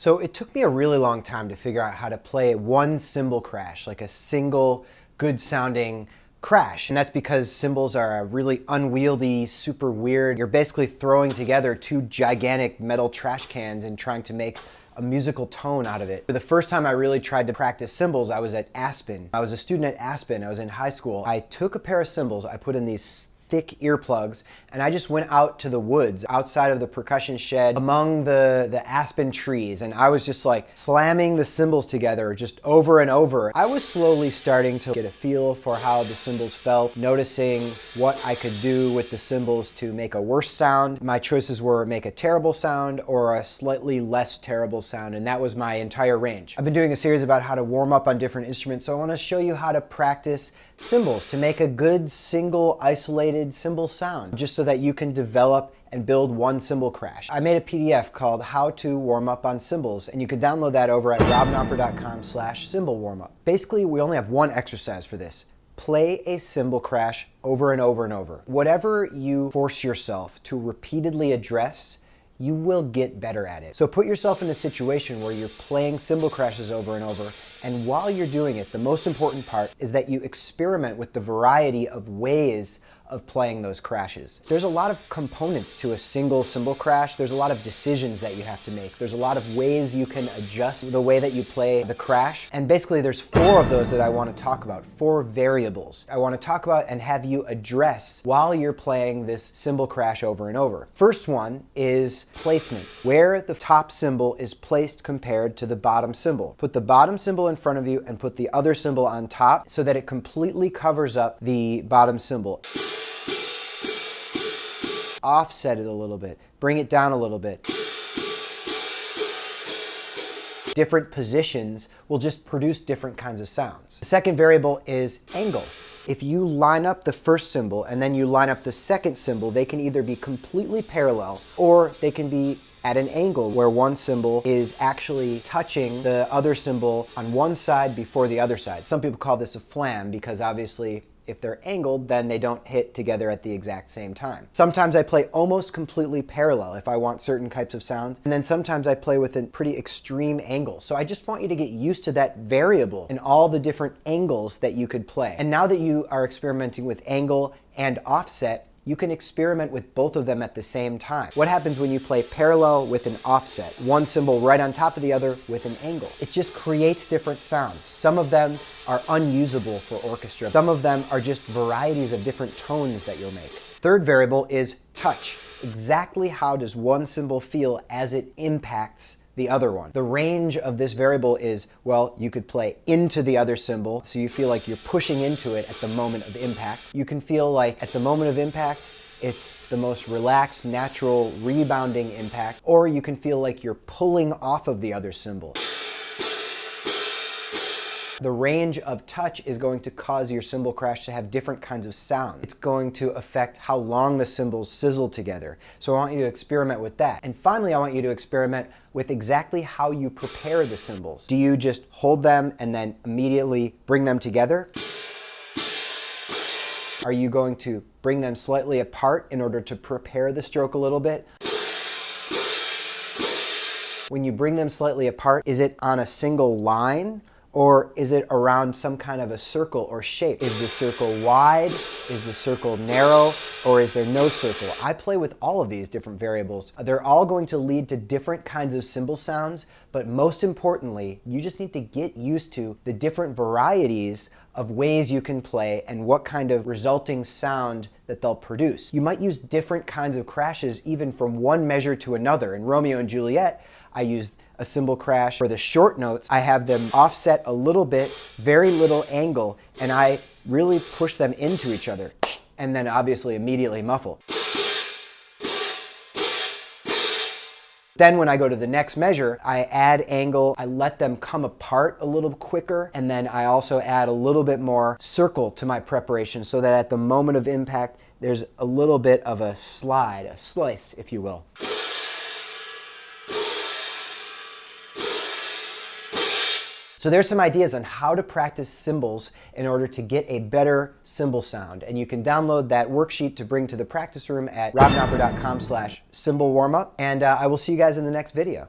So it took me a really long time to figure out how to play one cymbal crash, like a single good sounding crash. And that's because cymbals are a really unwieldy, super weird. You're basically throwing together two gigantic metal trash cans and trying to make a musical tone out of it. For the first time I really tried to practice cymbals, I was at Aspen. I was a student at Aspen. I was in high school. I took a pair of cymbals, I put in these thick earplugs, and I just went out to the woods outside of the percussion shed among the aspen trees, and I was just like slamming the cymbals together just over and over. I was slowly starting to get a feel for how the cymbals felt, noticing what I could do with the cymbals to make a worse sound. My choices were make a terrible sound or a slightly less terrible sound, and that was my entire range. I've been doing a series about how to warm up on different instruments, so I want to show you how to practice cymbals to make a good single isolated cymbal sound, just so that you can develop and build one cymbal crash. I made a PDF called How to Warm Up on Cymbals, and you can download that over at robknopper.com/cymbal warmup. Basically, we only have one exercise for this. Play a cymbal crash over and over and over. Whatever you force yourself to repeatedly address, you will get better at it. So put yourself in a situation where you're playing cymbal crashes over and over, and while you're doing it, the most important part is that you experiment with the variety of ways of playing those crashes. There's a lot of components to a single cymbal crash. There's a lot of decisions that you have to make. There's a lot of ways you can adjust the way that you play the crash. And basically there's 4 of those that I want to talk about, 4 variables I want to talk about and have you address while you're playing this cymbal crash over and over. First one is placement, where the top cymbal is placed compared to the bottom cymbal. Put the bottom cymbal in front of you and put the other cymbal on top so that it completely covers up the bottom cymbal. Offset it a little bit, bring it down a little bit. Different positions will just produce different kinds of sounds. The second variable is angle. If you line up the first cymbal and then you line up the second cymbal, they can either be completely parallel or they can be at an angle where one cymbal is actually touching the other cymbal on one side before the other side. Some people call this a flam because obviously if they're angled, then they don't hit together at the exact same time. Sometimes I play almost completely parallel if I want certain types of sounds, and then sometimes I play with a pretty extreme angle. So I just want you to get used to that variable and all the different angles that you could play. And now that you are experimenting with angle and offset, you can experiment with both of them at the same time. What happens when you play parallel with an offset? One cymbal right on top of the other with an angle. It just creates different sounds. Some of them are unusable for orchestra. Some of them are just varieties of different tones that you'll make. Third variable is touch. Exactly how does one cymbal feel as it impacts the other one? The range of this variable is, well, you could play into the other cymbal, so you feel like you're pushing into it at the moment of impact. You can feel like at the moment of impact, it's the most relaxed, natural, rebounding impact, or you can feel like you're pulling off of the other cymbal. The range of touch is going to cause your cymbal crash to have different kinds of sound. It's going to affect how long the cymbals sizzle together. So I want you to experiment with that. And finally, I want you to experiment with exactly how you prepare the cymbals. Do you just hold them and then immediately bring them together? Are you going to bring them slightly apart in order to prepare the stroke a little bit? When you bring them slightly apart, is it on a single line? Or is it around some kind of a circle or shape? Is the circle wide? Is the circle narrow? Or is there no circle? I play with all of these different variables. They're all going to lead to different kinds of cymbal sounds, but most importantly, you just need to get used to the different varieties of ways you can play and what kind of resulting sound that they'll produce. You might use different kinds of crashes even from one measure to another. In Romeo and Juliet, I used a cymbal crash. For the short notes, I have them offset a little bit, very little angle, and I really push them into each other, and then obviously immediately muffle. Then when I go to the next measure, I add angle, I let them come apart a little quicker, and then I also add a little bit more circle to my preparation so that at the moment of impact, there's a little bit of a slide, a slice, if you will. So there's some ideas on how to practice cymbals in order to get a better cymbal sound. And you can download that worksheet to bring to the practice room at robknopper.com/cymbal warmup. And I will see you guys in the next video.